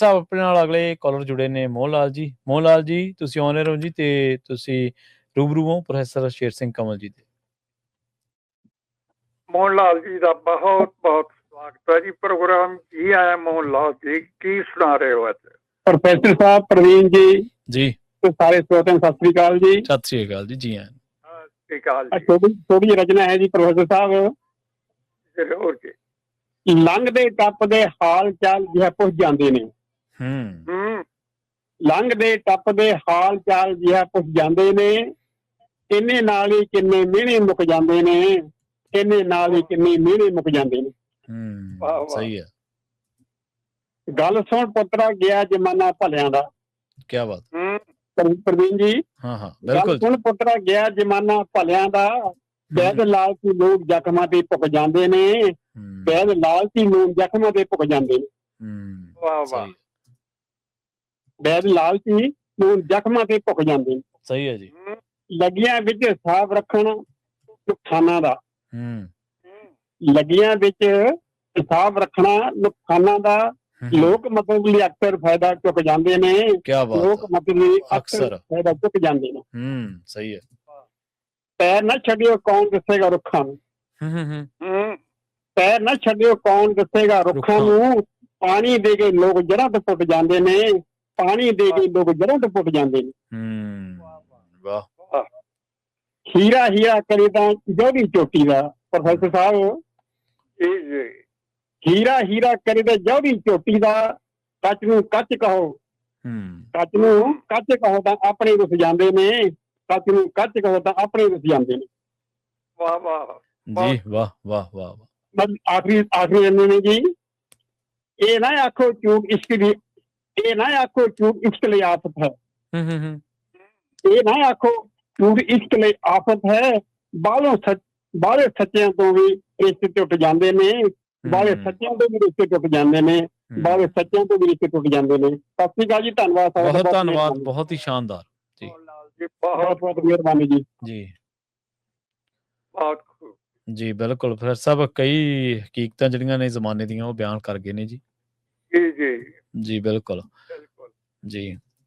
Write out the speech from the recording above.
ਸਾਹਿਬ ਆਪਣੇ ਨਾਲ ਅਗਲੇ ਕਾਲਰ ਜੁੜੇ ਨੇ ਮੋਹਨ ਲਾਲ ਜੀ ਤੁਸੀਂ ਆਨ ਰਹੋ ਜੀ ਤੇ ਤੁਸੀਂ ਰੂਬਰੂ ਹੋ ਪ੍ਰੋਫੈਸਰ ਸ਼ੇਰ ਸਿੰਘ ਕਮਲ ਜੀ ਦੇ। ਮੋਹਨ ਲਾਲ ਜੀ ਦਾ ਬਹੁਤ ਬਹੁਤ ਸਵਾਗਤ ਹੈ ਜੀ ਪ੍ਰੋਗਰਾਮ। ਕੀ ਆਇਆ ਮੋਹਨ ਲਾਲ ਜੀ, ਕੀ ਸੁਣਾ ਰਹੇ ਹੋ ਅੱਜ? ਪ੍ਰੋਫੈਸਰ ਸਾਹਿਬ, ਪ੍ਰਵੀਨ ਜੀ ਤੇ ਸਾਰੇ ਸਰੋਤਿਆਂ ਨੂੰ ਸਤਿ ਸ੍ਰੀ ਅਕਾਲ ਜੀ। ਸਤਿ ਸ੍ਰੀ ਅਕਾਲ ਜੀ। ਜੀ ਛੋਟੀ ਜਿਹੀ ਰਚਨਾ ਹੈ ਜੀ ਪ੍ਰੋਫੈਸਰ ਸਾਹਿਬ। ਜ਼ਰੂਰ ਜੀ। ਲੰਘਦੇ ਟੱਪਦੇ ਹਾਲ ਚਾਲ ਜਿਹਾ ਪੁੱਛ ਜਾਂਦੇ ਨੇ। ਲੰਘਦੇ ਟੱਪਦੇ ਹਾਲ ਚਾਲ ਜਿਹਾ ਪੁੱਛ ਜਾਂਦੇ ਨੇ, ਇਹਨੇ ਨਾਲ ਹੀ ਕਿੰਨੇ ਮਿਹਣੇ ਮੁੱਕ ਜਾਂਦੇ ਨੇ, ਇਹਨੇ ਨਾਲ ਹੀ ਕਿੰਨੇ ਮਿਹਣੇ ਮੁੱਕ ਜਾਂਦੇ ਨੇ। ਸਹੀ ਹੈ। ਗੱਲ ਸੁਣ ਪੁੱਤਰਾ, ਗਿਆ ਜ਼ਮਾਨਾ ਭਲਿਆਂ ਦਾ। ਕੀ ਬਾਤ ਪ੍ਰਵੀਨ ਜੀ। ਬਿਲਕੁਲ। ਸੁਣ ਪੁੱਤਰਾ, ਗਿਆ ਜ਼ਮਾਨਾ ਭਲਿਆਂ ਦਾ, ਵੈਦ ਲਾਲਚੀ ਲੋਕ ਜ਼ਖਮਾਂ ਤੇ ਭੁੱਕ ਜਾਂਦੇ ਨੇ, ਵੈਦ ਲਾਲਚੀ ਲੋਕ ਜ਼ਖਮਾਂ ਤੇ ਭੁੱਕ ਜਾਂਦੇ ਨੇ। ਵੈਦ ਲਾਲਚੀ ਲੋਕ ਜ਼ਖਮਾਂ ਤੇ ਭੁੱਕ ਜਾਂਦੇ ਨੇ। ਸਹੀ ਹੈ ਜੀ। ਲੱਗੀਆਂ ਵਿੱਚ ਹਿਸਾਬ ਰੱਖਣ ਨੁਕਸਾਨਾਂ ਦਾ, ਲੱਗੀਆਂ ਵਿੱਚ ਹਿਸਾਬ ਰੱਖਣਾ ਨੁਕਸਾਨਾਂ ਦਾ, ਲੋਕ ਮਤਲਬ ਲਈ ਅਕਸਰ ਫਾਇਦਾ ਚੁੱਕ ਜਾਂਦੇ ਨੇ। ਲੋਕ ਮਤਲਬ ਲਈ ਅਕਸਰ ਫਾਇਦਾ ਚੁੱਕ ਜਾਂਦੇ ਨੇ। ਸਹੀ ਹੈ। ਪੈਰ ਨਾ ਛੱਡਿਓ, ਕੌਣ ਦੱਸੇਗਾ ਰੁੱਖਾਂ ਨੂੰ। ਪੈਰ ਨਾ ਛੱਡਿਓ, ਕੌਣ ਦੱਸੇਗਾ ਰੁੱਖਾਂ ਨੂੰ। ਪਾਣੀ ਦੇ ਕੇ ਲੋਕ ਜੜ੍ਹਾਂ ਤੋਂ ਪੁੱਟ ਜਾਂਦੇ ਨੇ, ਪਾਣੀ ਦੇ ਕੇ ਲੋਕ ਜੜ੍ਹਾਂ ਤੋਂ ਪੁੱਟ ਜਾਂਦੇ ਨੇ। ਹੀਰਾ ਹੀਰਾ ਕਰੇ ਤਾਂ ਜੋੜੀ ਚੋਟੀ ਦਾ। ਪ੍ਰੋਫੈਸਰ ਸਾਹਿਬ, ਹੀਰਾ ਹੀਰਾ ਕਰੇ ਤਾਂ ਜੋੜੀ ਚੋਟੀ ਦਾ। ਕੱਚ ਨੂੰ ਕੱਚ ਕਹੋ, ਕੱਚ ਨੂੰ ਕੱਚ ਕਹੋ ਤਾਂ ਆਪਣੇ ਰੁੱਸ ਜਾਂਦੇ ਨੇ, ਕੱਚ ਨੂੰ ਕੱਚ ਕਹੋ ਤਾਂ ਆਪਣੇ ਰੁੱਸ ਜਾਂਦੇ ਨੇ। ਵਾਹ ਵਾਹ ਜੀ, ਵਾਹ ਵਾਹ ਵਾਹ। ਆਖਰੀ ਇੰਨੇ ਨੇ ਜੀ, ਇਹ ਨਾ ਆਖੋ ਚੂਕ ਇਸ਼ਕ ਦੀ, ਇਹ ਨਾ ਆਖੋ ਚੂਕ ਇਸ਼ਕ ਲਈ ਆਫਤ ਹੈ। ਇਹ ਨਾ ਆਖੋ ਚੂਕ ਇਸ਼ਕ ਲਈ ਆਫਤ ਹੈ। ਬਾਹਲੇ ਸੱਚਿਆਂ ਤੋਂ ਵੀ ਰਿਸ਼ਤੇ ਟੁੱਟ ਜਾਂਦੇ ਨੇ, ਬਾਹਲੇ ਸੱਚਿਆਂ ਤੋਂ ਵੀ ਰਿਸ਼ਤੇ ਟੁੱਟ ਜਾਂਦੇ ਨੇ, ਬਾਹਲੇ ਸੱਚਿਆਂ ਤੋਂ ਵੀ ਰਿਸ਼ਤੇ ਟੁੱਟ ਜਾਂਦੇ ਨੇ। ਸਤਿ ਸ੍ਰੀ ਅਕਾਲ ਜੀ, ਧੰਨਵਾਦ। ਬਹੁਤ ਧੰਨਵਾਦ, ਬਹੁਤ ਹੀ ਸ਼ਾਨਦਾਰ ਜੀ। ਬਹੁਤ ਬਹੁਤ ਮਿਹਰਬਾਨੀ ਜੀ। ਜੀ ਜੀ ਬਿਲਕੁਲ। ਫਿਰ ਸਾਹਿਬ ਕਈ ਹਕੀਕਤਾਂ ਜਿਹੜੀਆਂ ਨੇ ਜ਼ਮਾਨੇ ਦੀਆਂ ਉਹ ਬਿਆਨ ਕਰ ਗਏ ਨੇ ਜੀ। ਜੀ ਜੀ ਜੀ ਬਿਲਕੁਲ ਜੀ।